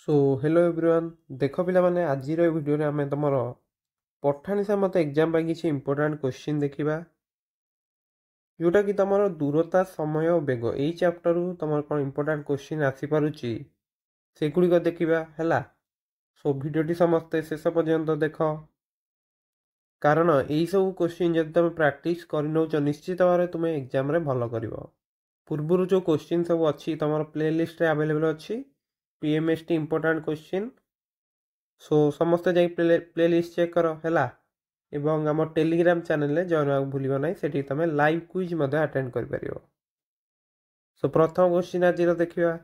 So hello everyone देख पिला आज भिडियो आम तुम पठाणी सामत एग्जाम किसी इंपोर्टाट क्वेश्चन देखा जोटा कि तुम दूरता समय और बेग यही चैप्टर तुम कौन इंपोर्टाट क्वेश्चन आसीपारुची सेगुड़िक देखा है। सो भिडियोटी समस्ते शेष पर्यंत देख कारण यही सब क्वेश्चन जब तुम प्रैक्टिस कर निश्चित भाव तुम एग्जाम भल कर पूर्वर जो क्वेश्चन सब अच्छी तुम प्लेलिस्ट अवेलेबल अच्छी पीएमएसटी इंपोर्टाट क्वेश्चन सो समस्ते जाई प्लेलिस्ट चेक कर है एवं आम टेलीग्राम चैनल जॉइन भूल ना से तुम लाइव क्विज अटेंड कर। सो प्रथम क्वेश्चन आज देखा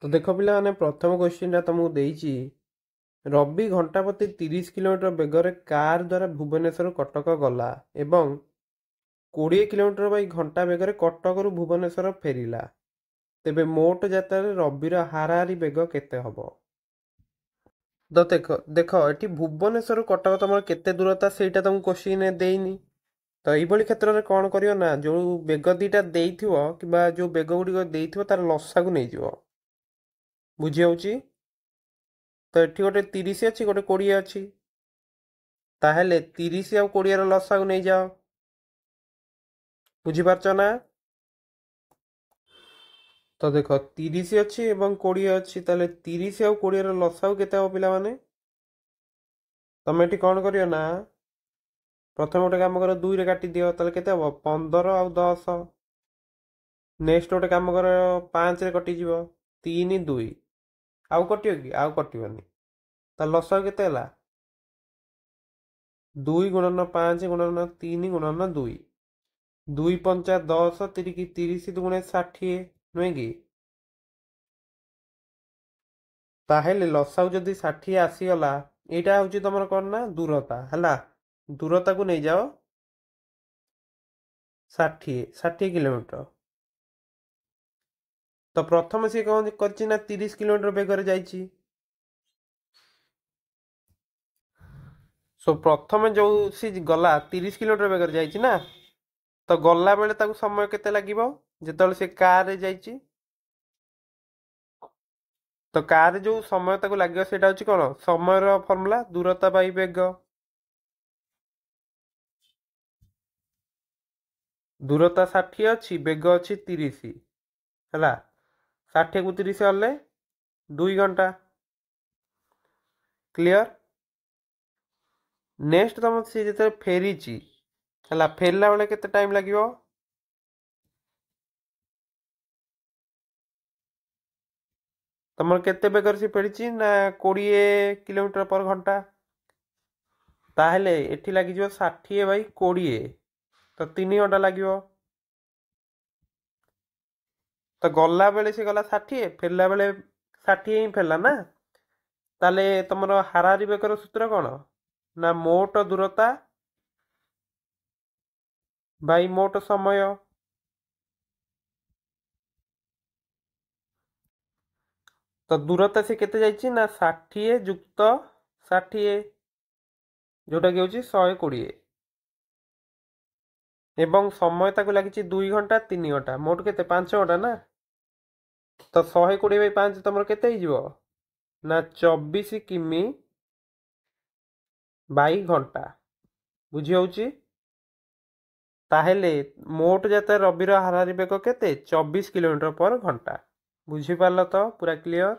तो देख पिला माने प्रथम क्वेश्चन तुमको देइछि रवि घंटा प्रति 30 किलोमीटर बेगर कार द्वारा भुवनेश्वर कटक गला एवं 20 किलोमीटर बाई घंटा बेगर कटक भुवनेश्वर फेरिला तेबे मोट यात्रा रविर हाराहारी बेग केते हबो। तो देख देख ये भुवनेश्वर कटक तुम केते दूरता से तुमको क्वेश्चन देनी तो यही क्षेत्र में कौन करियो ना जो बेग दीटा देइथिवो किबा जो बेग गुड़िक देइथिवो तार लसा को नहीं जिवो बुझी होउची। तो ये गोटे 30 अच्छी गोटे 20 अच्छी ताहेले 30 आ 20 लसा को नहीं जाओ बुझीपारच ना। तो देख 30 अच्छी एवं 20 अच्छी ताले 30 आ 20 लसा केते हो पिला माने तुम ये कौन करियो ना प्रथम गोटे कम कर 2 रे काटी दियो ताले केते हो 15 आ 10 नेक्स्ट गोटे कम कर 5 रे कटि जीवो 3 2 आउ कटियो कि आउ कटिबनी ता लसा केते हला 2 गुणन 5 गुणन 3 गुणन 2 2 पंचा 10 30 दुगुणे 60 नुहे कि ताहेले लसाऊ जदि 60 आसीगला एटा हूँ तुम कौन ना दूरता है दूरता को नहीं जाओ 60 किलोमीटर। तो प्रथम सी कौन कर 30 किलोमीटर बेगर जाइए सो प्रथम जो सी गला 30 किलोमीटर बेगर जाइए ना तो गला बेले ताकू समय केते लागिबो जेतले से कार रे जाइए तो कार जो समय ताकू लागिबो सेटा होची कोन समय रो फार्मूला दूरता बाई बेग दूरता 60 अच्छी बेग अच्छी 30 है 60 को 30 हेले 2 घंटा क्लियर। नेक्स्ट तुम सी जो फेरी है फेरला बेले केते टाइम लगे तुम केते बेगर से फेरी ना 20 किलोमीटर पर घंटा ताहले एठी लगी 60 बाई 20 तो 3 घंटा लगे तो गला बेले से गला 60 फेरला बेले 60 ही फेरला ना ताले तुम हाराहारी बेगर सूत्र कौन ना मोट दूरता बाई मोट समय तो दूरता से केते जाइए ना 60 जुक्त 60 जोटा कि हूँ 120 एवं समय ताको लगी 2 घंटा 3 घंटा मोट केते 5 घंटा ना तो 120/5 तुम केते ना 24 किमी बाई घंटा बुझी होउची ताहेले मोट जाता रविर हाराहारी बेग केते 24 किलोमीटर पर घंटा बुझी पारल तो पूरा क्लियर।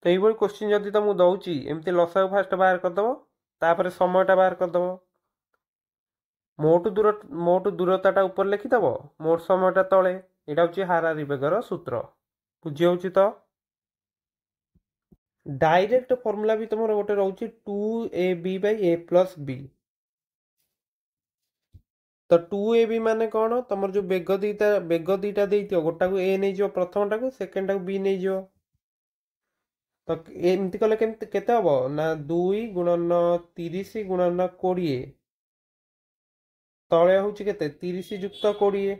तो यही क्वेश्चन जदि तुमको दउची एमती लसा फास्ट बाहर करदब तापर समयटा बाहर करदब मोट दूरताटा ऊपर लिखिदब मोट समयटा तले एटा हूँ हाराहारी बेगर सूत्र बुझी होउची। तो डायरेक्ट फॉर्मूला भी तुम गोटे रोचे 2ab/a+b तो 2ab माने कौन तुम जो बेग दीटा देइथियो गोटा को a नहीं जो प्रथम टा को सेकंड टा को b नहीं जो तो एमती कले केते हबो ना 2 गुणन 30 गुणन 20 तले हूँ केते 30 जुक्त 20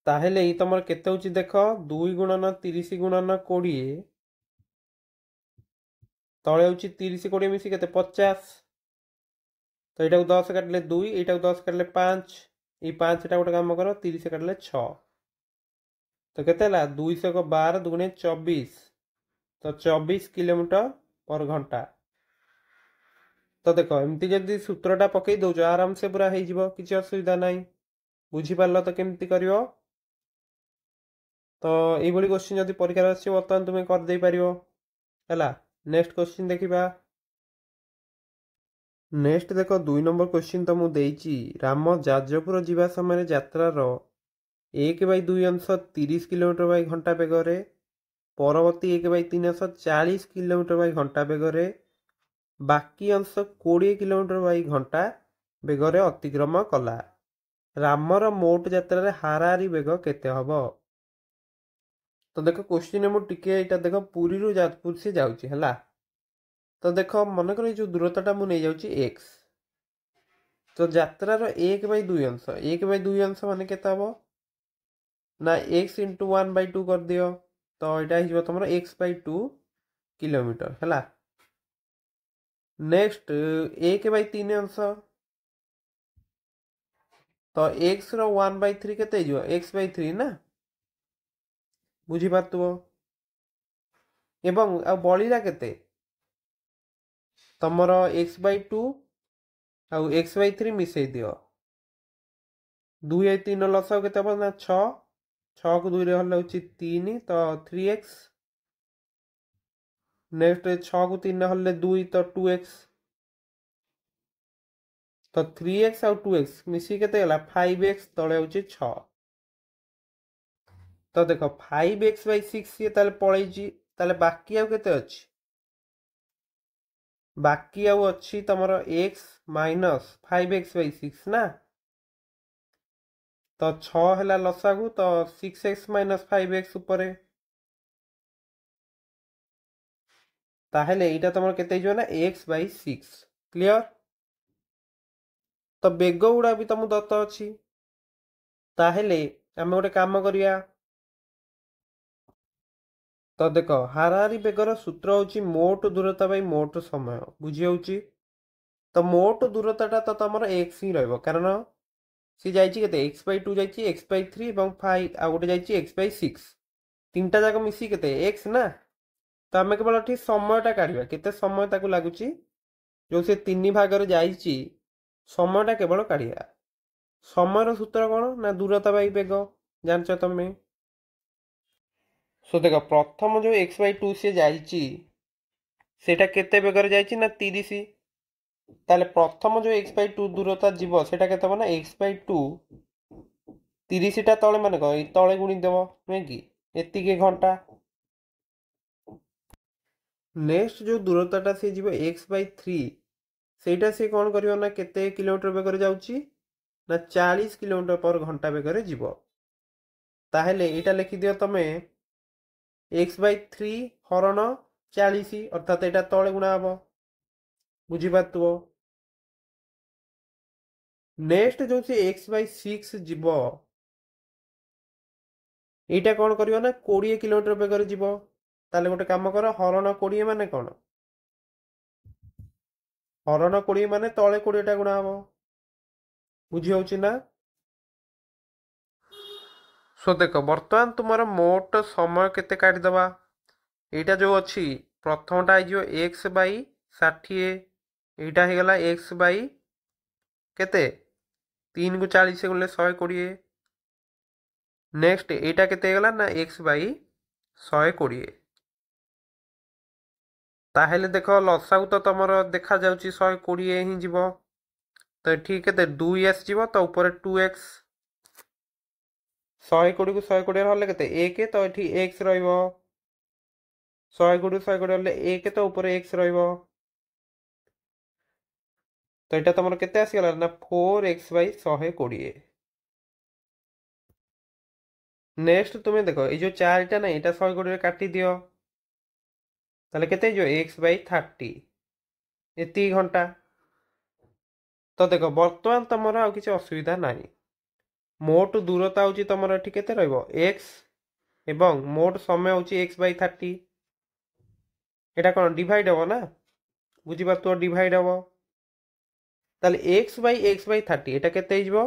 ताहेले तुम केते हूँ देख 2 गुणन 30 गुणन 20 तले हूँ 30 20 मिसी केते 50 तो यहाँ 10 काटिले 2 यहाँ 10 काटिले 5 ये 5 टा गोटे काम कर 30 काटिले 6 तो केते 212 दुगुणे 24 तो 24 किलोमीटर पर घंटा। तो देख एमती जदि सूत्रटा पकई दौच आराम से पूरा हो किसी असुविधा ना बुझीपार तो केमती कर तो ये क्वेश्चन जब परीक्षा आस बर्तमान तुम्हें करदे पार है। नेक्स्ट क्वेश्चन देखा नेक्स्ट देख 2 नंबर क्वेश्चन तो मुझे राम जाजपुर जावा समय यात्रार 1/2 अंश 30 किलोमीटर बाय घंटा बेगर परवर्ती 1/3 अंश 40 किलोमीटर बाय घंटा बेगर बाकी अंश 20 किलोमीटर बाय घंटा बेगर अतिक्रम कला रामर मोट यात्रा हाराहारी बेग केते हबो। तो देख क्वेश्चन मुझे देख पुरी रु जाजपुर से जाऊँगी है। तो देख मनकर जो दूरता मुझे जाऊँगी एक्स तो यात्रार 1/2 अंश 1/2 अंश मान के ना एक्स इंटू 1/2 कर दियो तो यहाँ हो तुम x/2 किलोमीटर है। नेक्स्ट 1/3 अंश तो x रो 1/3 केते हो x/3 ना बुझीपार एवं आ बलिला केते तमर x/2 आउ x/3 मिसई दियो 2/3 लसाव केते हम ना 6 6 को 2 रे हल होची 3 तो 3x नेक्स्ट 6 को 3 रे हल 2 तो 2x तो 3x आउ 2x मिसी केते गला 5x तळे होची 6 तो देखो 5x/6 ये ताले पळैची ताले बाकी आउ केते अछि बाकी आउ अछि तमर x माइनस 5x/6 ना तो 6 है लसागु तो 6x माइनस 5x उपरे ताहेले एटा तुम केते जो ना x/6 क्लियर। तो बेग गुड़ा भी तुम दत्त अच्छी ताहेले आम गोटे काम करिया तो देख हाराहारी बेगर सूत्र होची मोट दूरता बाई मोट समय बुझी होची तो मोट दूरता तो तुम x ही रहिबो कारण सी जाइए केते x/2 जाइए x/3 और 5 आ गोटे जाइए x/6 तीनटा जाक मिसी केते x ना तो आम केवल ये समयटा काढ़ा केते समय ताकू लगुच जो से 3 भाग जाइए समयटा केवल काढ़ा समय सूत्र कौन ना दूरता बाई बेग जानच तुम्हें सो देख प्रथम जो x/2 सी जाटा केते बेगर जाइए ना 30 ताले प्रथम जो x/2 दूरता जीव सेटा केते ना x/2 30 टा तले माने कौन तले गुणी देव नुहे कि एतिके घंटा नेक्स्ट जो दूरता सी जीव x/3 सेटा सी कौन करियो ना केते किलोमीटर बेगर जाउची ना 40 किलोमीटर पर घंटा बेगर जीव ताहेले एटा लिखि दियो तमे x/3 हरण 40 अर्थात एटा तले गुणा हम बुझीपार नेक्स्ट जो सी x/6 जीव एटा कौन करियो ना 20 किलोमीटर बेगर जीव ताले गोटे काम कर हरण 20 माने कौन हरण 20 माने तले 20 टा गुणा हम बुझी होची ना। सो देख बर्तमान तुम मोट समय केते काटिदबा एटा जो अच्छी प्रथमटा हो x/60 एटा हो गला x/केते 3 को 40 गुणिले 120 नेक्स्ट एटा केते गला ना x/120 ताहेले देख लसागु तो तुम देखा जाउची 120 ही जीव तो ठीक केते 2s जीव तो ऊपर 2x 120 को 120 हले केते 1 तो एठी x रहइबो 120 120 हले 1 तो ऊपर x रहइबो तो एटा तुम केते आसीगला ना 4x/120 नेक्स्ट तुम्हें देखो ये जो 4टा ना एटा 120 काटी दियो ताले केते जो x/30 एति घंटा तो देखो बर्तमान तुम आ किसी असुविधा ना मोट दूरता हूँ तुम ये केते रहइबो x एवं मोट समय हूँ x/30 एटा कौन डिवाइड हम ना बुझीपार तो डिवाइड हम ताले x/x/30 एटा केते हो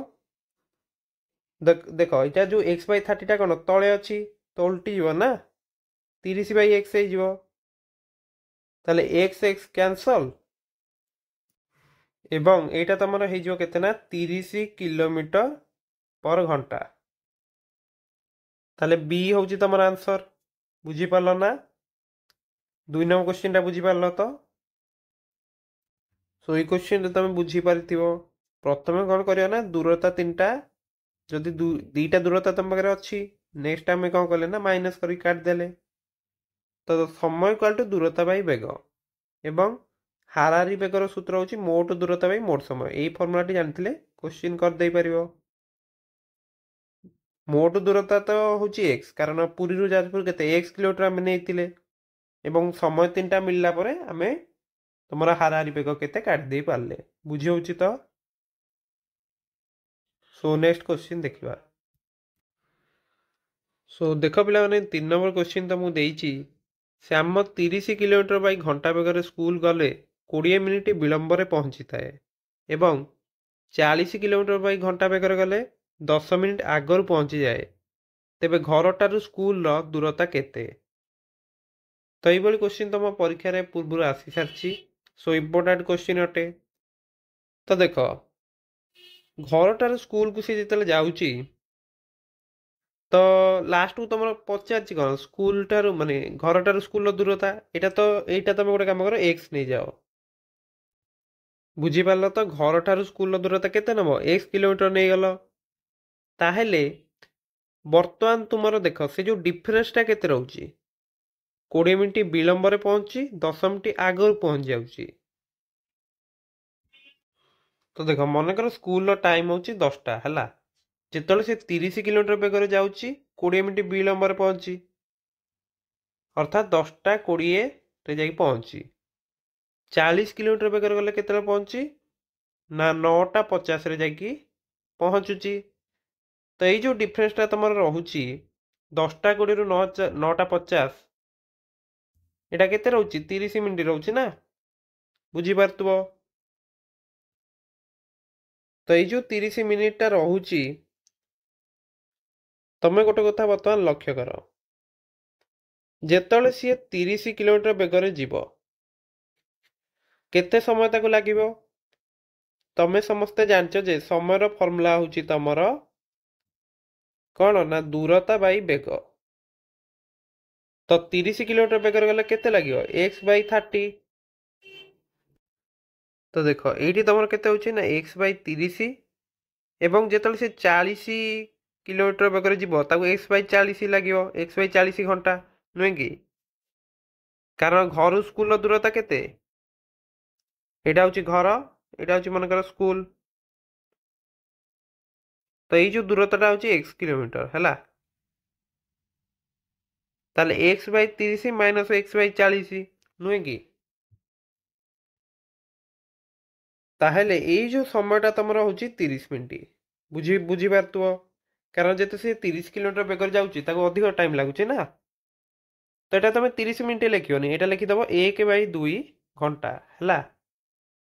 देख इटा जो x/30 कौन तले अच्छी तो उल्टी जीव ना 30/x ताले x x कैंसल एवं एटा तुम हो 30 किलोमीटर पर घंटा ताले बी हूँ तुम आंसर बुझीपार ना 2 नंबर क्वेश्चन टा बुझीपार तो सो ये क्वेश्चन तुम बुझीपार प्रथम कौन कर ना दूरता 3टा जदि 2टा दूरता तुम पाखे अच्छी नेक्स्ट आम कौन कले ना माइनस कर काटिदेले तो समय इक्वाल टू दूरता बाई बेग एवं हाराहारी बेगर सूत्र हूँ मोट दूरता बाई मोट समय यही फर्मुलाटी जानते क्वेश्चन करदे पार मोट दूरता तो हूँ एक्स कारण पुरी जाजपुर के एक्स किलोमीटर आम नहीं एवं समय 3टा मिलला परे आमे तुम हाराहारी बेग के काटिदे पारे बुझी हूँ तो सो नेक्स्ट क्वेश्चन देखा सो देख पिला माने 3 नंबर क्वेश्चन तो मुझे श्याम 30 किलोमीटर बाई घंटा बेगर स्कूल गले 20 मिनिट विलंबर पहुंची थाए एवं 40 किलोमीटर बाई घंटा बेगर गले 10 मिनिट आगर पहुंची जाए तेबे घर ठारू स्कूल दूरता केते तो ये क्वेश्चन तुम परीक्षा रे पूर्व आसी सारी सो इम्पोर्टाट क्वेश्चन अटे तो देख घर ठारू स्कूल को सी जिते जाऊँगी तो लास्ट को तुम पचार कौन स्कूल ठारू माने घर ठारू स्कूल दूरता यहाँ तुम गोटे कम कर एक्स नहीं जाओ बुझीपार तो घर ठारू स्कूल दूरता केते नब एक्स किलोमीटर नहीं गल ताहेले बर्तमान तुम देख से जो डिफरेन्सटा केते रोचे 20 मिनिट विलंबर पहुंची 10 मिनिट आगर पहुंच जाऊँगी तो देख मनकर स्कूल टाइम हूँ 10टा है जिते से 30 किलोमीटर बेगर जाऊँगी 20 मिनिट विलंबर पहुंची अर्थात 10टा 20 रे जाई पहुंची 40 किलोमीटर बेगर गले केते पहुंची ना 9टा 50 रे जाकी पहुंचुची तो ये जो डिफरेन्सटा तुम रोचे 10टा 20 रु 9टा 50 एटा केते रोचे 30 मिनिट रोचे ना बुझीपार तो ये जो 30 मिनिटा रोचे तमें गोटे कथा बर्तमान लक्ष्य कर जेतले सी 30 किलोमीटर बेगर जीव केते समय ताको लागिवो तमें समस्ते जानच जे समयर फर्मुला हूँ तमर कौन ना दूरता बाई बेग तो 30 किलोमीटर बेगर गले केते लागिवो x/30 तो देख ये तुम के ना x/30 एवं जिते से 40 किलोमीटर बेगर जीव x/40 लगे x/40 घंटा नुहे कि कारण घर स्कूल दूरता केते यहाँ हूँ घर यहाँ हूँ मनकर स्कूल तो ये जो दूरता हूँ x किलोमीटर है ताले x/30 माइनस x/40 नुहे कि ताहेले ये जो समयटा तुम हूँ 30 मिनिट बुझीपार कारण जिते से 30 किलोमीटर बेगर जाऊँगी अधिक टाइम लगुच ना तो यहाँ तुम 30 मिनिट लिखनी यहाँ लिखिदेव 1/2 घंटा है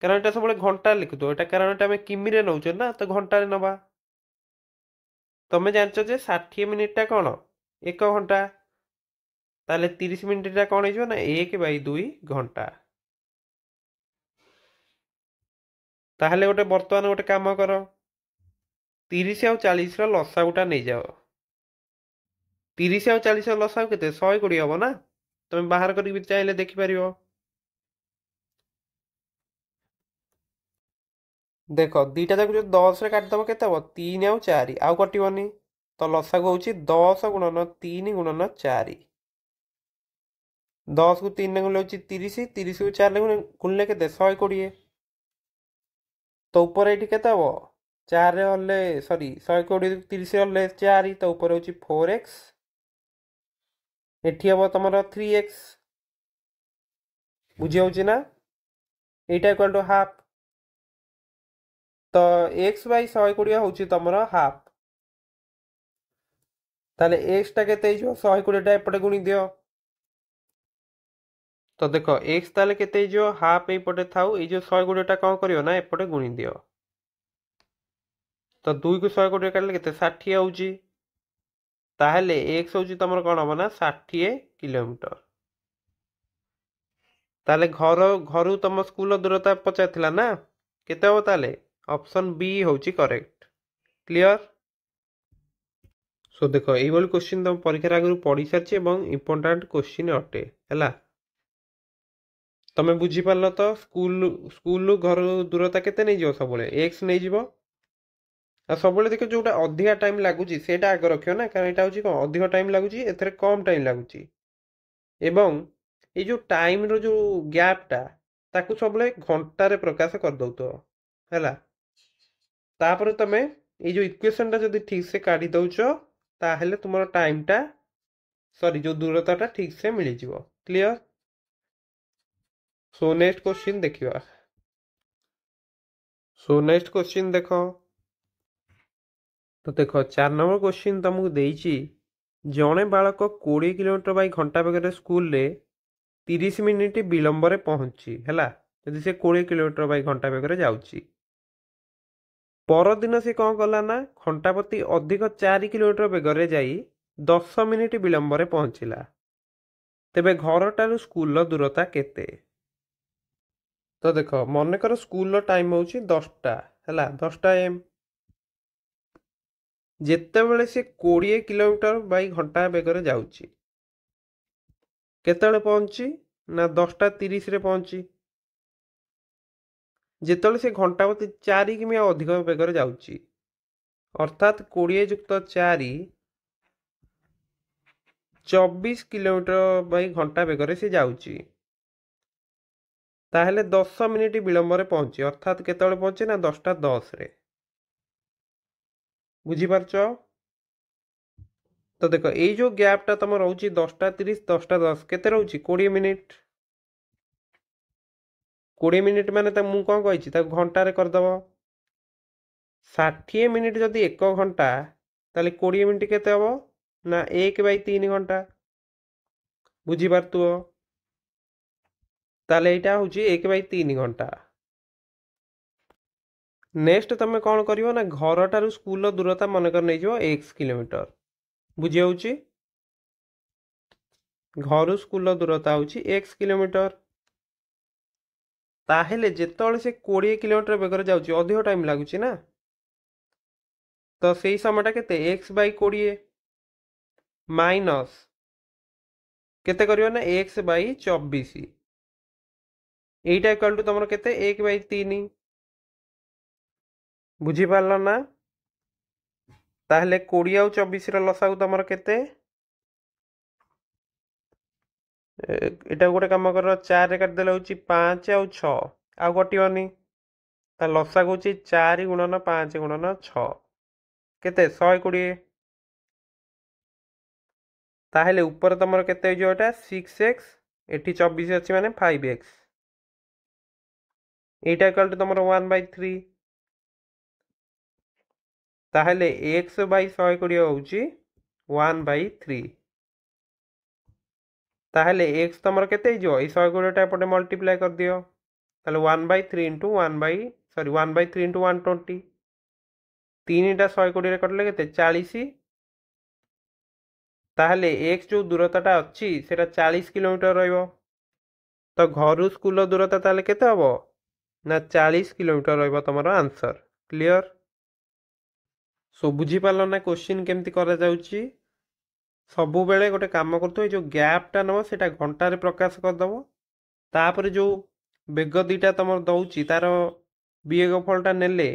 कारण यहाँ सब घंटा लिखुद यहाँ कारण आम किमी नौचे ना तो घंटे नवा तुम्हें जानच 60 मिनिटा कौन 1 घंटा ताले 30 मिनिटा कौन हो ना 1/2 घंटा ताहले गोटे बर्तमान गोटे काम कर 30 और 40 लसागुटा नहीं जाओ 30 और 40 लसागु के 120 हम ना तुम बाहर कर चाहिए देखिपर देख दीटा जाक जो 10 रे काटिदेव के 3 आउ 4 आउ कटनी तो लसागु हूँ 10 गुणन 3 गुणन 4 10 को 3 गुणले हूँ 30 30 को 4 गुणले के 120 तो ऊपर ये के 4 हल्ले सरी 120 30 हल्ले 4 तो ऊपर हूँ 4x एटी हम तुम 3x बुझी हूँ ना यहाँ इक्वल टू हाफ तो x/120 हूँ तुम हाफ ताले x टा केते 120 एपटे गुणी दियो तो देख x ताले केते हाफ एपटे थाउ ये जो 120 कौन करियो ना एपटे गुणी दियो तो 2 को 120 काटिले केते 60 आउची ताहले x होची तमर कोन हम ना 60 किलोमीटर ताहले घरू तम स्कूल दूरता पचारथिला ना केते हो ताहले ऑप्शन बी होची करेक्ट क्लियर। सो देखो ये क्वेश्चन तुम परीक्षा आगु पढ़ी सारी एवं इम्पोर्टाट क्वेश्चन अटे है तुम्हें बुझीपार तो स्कूल स्कूल घर दूरता केते नहीं जीव सब एक्स नहीं जीव सब देख जोटा अधिका टाइम लगुच से आग रख ना कारण यहाँ हूँ कौन अधिक टाइम लगुच ए कम टाइम लगुच एवं ये जो टाइम रो जो गैपटा ताकू सब घंटार प्रकाश कर दौ तो है तापर तुम ये जो इक्वेशन टा जब ठीक से काढ़ी दौच ताहले तुम टाइमटा सॉरी जो दूरता ठीक से मिल जाव क्लियर। सो नेक्स्ट क्वेश्चन देखिए सो नेक्स्ट क्वेश्चन देख तो देख 4 नंबर क्वेश्चन तुमको देइछि जड़े बालक 20 किलोमीटर बाई घंटा बेगर स्कूल रे 30 मिनिट विलंब पहुंची है जदि से 20 किलोमीटर बाई घंटा बेगर जाउछि परदिन से कौन कला ना घंटा प्रति अधिक 4 किलोमीटर बेगर जाई 10 मिनिट विलंब पहुंचला तेबे घर ठारू स्कूल दूरता केते तो देख मनकर स्कूल टाइम हूँ 10टा है 10टा एम जेतेबेले से 20 किलोमीटर बाई घंटा बेगर जाउछि केतेबेले पहुंची ना 10:30 रे पहुंची जेतेबेले से घंटा प्रति 4 किमी अधिक बेगर जाउछि अर्थात 20 युक्त 4 24 किलोमीटर बाई घंटा बेगर से जाउछि ताहले 10 मिनिट विलंब पहुंची अर्थात केतेबेले पहुंचे ना 10:10 रे बुझीपारच तो देख ये जो गैपटा तुम रोचे 10:30 10:10 केते रोचे 20 मिनिट 20 मिनिट माने मुझे कौन कही घंटे करदेव 60 मिनिट जदि 1 घंटा ताले 20 मिनिट केते हम ना 1/3 घंटा बुझीपारतुओ ताले यहाँ हूँ 1/3 घंटा। नेक्स्ट तुम कौन कर ना घर ठारू स्कूल दूरता मनकर नहीं जाओ x किलोमीटर बुझी होची घर स्कूल दूरता हूँ x किलोमीटर ताहेले जेतले से 20 किलोमीटर बेगर जाउची अधिक टाइम लगुच ना तो सही समयटा केते x/20 माइनस केते करियो ना x/24 एटा इक्वल टू तुम केते 1/3 बुझी पारल ना ताहले 20 और 24 लसागु तुम केते एटा गोटे कम कर 4 रे काटिदेले हूँ 5 और 6 आउ कटिवनी लसागु हूँ 4 गुणन 5 गुणन 6 केते 120 ताहले ऊपर तुम केते हो एटा 6x एटी 24 अच्छी माने 5x एटा इक्वल टू तुम 1/3 ताहले x/120 होउची 1/3 ताहले x तुम केते हो ये 120 टा एपटे मल्टीप्लाई कर दियो ताहले 1/3 इंटू 1/3 इंटू 120 3 टा 120 रे कटले केते 40 ताहले x जो दूरताटा अच्छी सेटा 40 किलोमीटर रहिबो तो घर स्कूल दूरता ताहले केते हबो ना 40 किलोमीटर रहिबो तमरो आंसर क्लियर। सो बुझी पारल ना क्वेश्चन केमती करा जाउची सबु बेले गोटे काम करतो जो गैपटा नबो सेटा घंटा रे प्रकाश करदबो तापर जो बेग दीटा तुम दौची तार वियोगफलटा नेले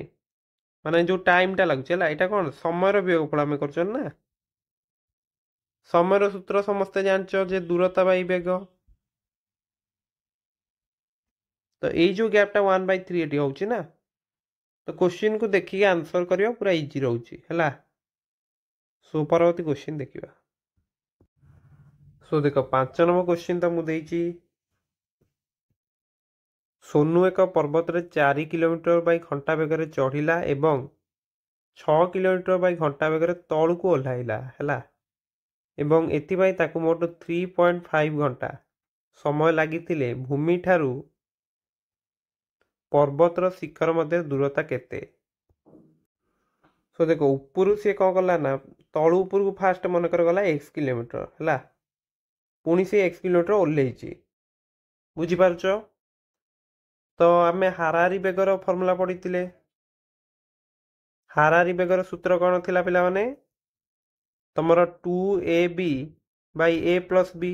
माने जो टाइमटा लगुच है यहाँ कौन समय वियोगफल आम कर ना समय सूत्र समस्ते जानच जे दूरता बाई बेग तो यही जो गैपटा 1/3 एटी होची ना तो क्वेश्चन को देखिए आंसर करियो पूरा इजी रोची है। सो परवर्ती क्वेश्चन देखिए सो देख 5 नंबर क्वेश्चन तो मुझे सोनू एक पर्वत रे 4 किलोमीटर बाई घंटा बेगर चढ़िला एवं 6 किलोमीटर बाई घंटा बेगर तलू को ओह्लाइला है एवं एथिपाई ताकू मोट 3.5 घंटा समय लगी भूमि ठारू पर्वतर शिखर मध्य दूरता केते सो देखो उपरू सी कौन कला ना तलू उपरू फास्ट मनकर गला x किलोमीटर है पुणी से x किलोमीटर ओह्लैची बुझिपारुच। तो आम हाराहारी बेगर फर्मूला पढ़ी हाराहारी बेगर सूत्र कौन थिला पिला माने तमर 2ab by a plus b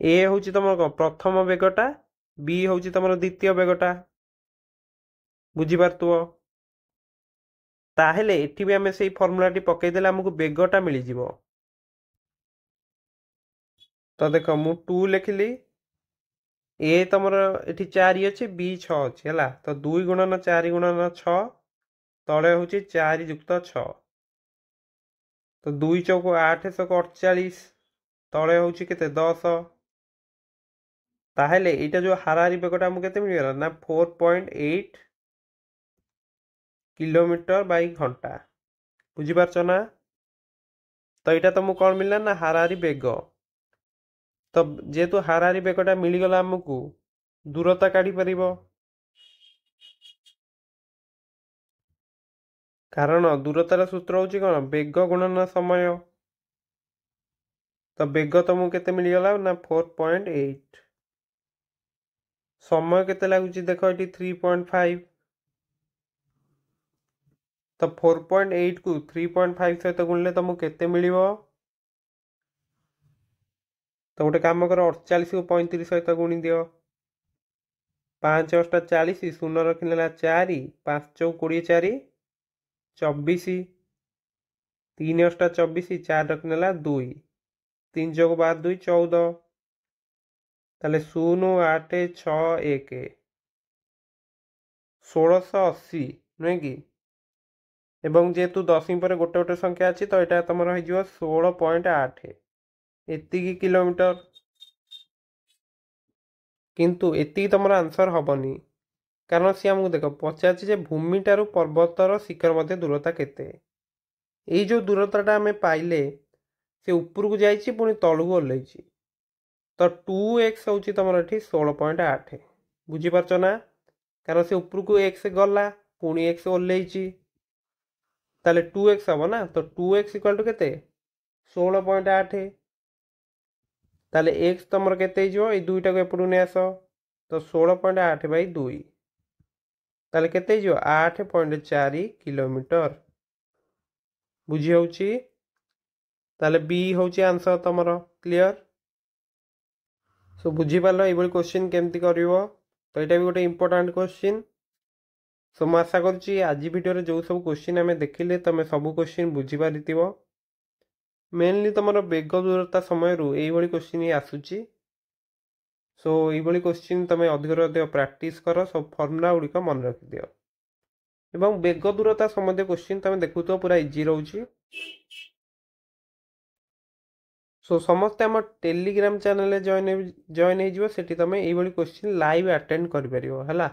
ए हूँ तुम प्रथम बेगटा बी हूँ तुम द्वितीय बेगटा बुझिपारुव। ताहेले एठी भी आम से फर्मूलाटी पकईदेले आमको बेगटा मिल जिवो। तो देख मु 2 लिखिली ए तुम ये 4 अच्छे बी 6 अच्छे है तो 2 गुणन 4 गुणन 6 तले हूँ 4 युक्त 6 तो 2 चौक 8 शक 48 तले हूँ के 10 ताहेले एटा जो हाराहारी बेगटा आमको केते मिलगला ना 4.8 किलोमीटर बाई घंटा बुझिपारछ ना। तो यहाँ तुमको कौन मिलला ना हाराहारी बेग। तो जेहेतु हाराहारी बेगटा मिलगला आमको दूरता काढ़ी पार कारण दूरतार सूत्र हूँ कौन बेग गुणन समय। तो बेग तुमको केते मिलगला ना 4.8 समय केते लगुच देख ये 3.5 तो 4.8 को 3.5 सहित गुणिले तुमको केते मिलिबो तो गोटे काम कर 48 को 35 सहित गुणी दियो 5 अष्टा 40 शून्य रखिले 4 5 चौक 24 24 3 अष्टा 24 4 रखिले 2 3 चौक 12 2 14 ताले 0 8 6 1 1680 नुहे कि एवं जेहेतु दशमी पर गोटे गोटे संख्या अच्छी तो यहाँ तुम हो 16.8 एति किलोमीटर किंतु एति तुम आंसर हेनी कारण सी आमको देख पचार भूमिटार पर्वतर शिखर मध्य दूरता केते ये जो दूरता आम पाइले से ऊपर को जाइए पुणी तलू ओह्ल तो 2x हूँ तुम ये 16.8 बुझीपारच ना कारण से ऊपर को x गला पुणी x ओह्ल ताले 2x हम ना तो 2x इक्वल टू केते 16.8 ताले x तुम केते ये दुईटा को एपटू नहीं आस तो 16.8 बाई 2 ताले केते 8.4 किलोमीटर बुझी होउची ताले बी होउची आंसर तमर क्लियर। सो बुझी पाल ये क्वेश्चन केमती करिवो तो यहाँ भी गोटे इंपोर्टाट क्वेश्चन। सो मैं आशा करुँची आज वीडियो जो सब क्वेश्चन आम देखिले तुम सब क्वेश्चन बुझीपार मेनली तुम बेग दूरता समय ये क्वेश्चन ही आसूची। सो ये क्वेश्चन तुम अधिक अधिक प्रैक्टिस कर सब फर्मुला गुड़िक मन रखिदि एवं बेग दूरता संबंधी क्वेश्चन तुम देखु तो पूरा इजी रोचे। सो समस्ते आम टेलीग्राम चैनल जॉइन हो तुम ये क्वेश्चन लाइव अटेंड कर।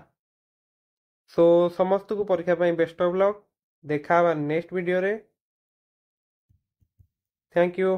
सो समस्त को परीक्षा बेस्ट ऑफ लक देखा नेक्स्ट वीडियो रे। Thank you.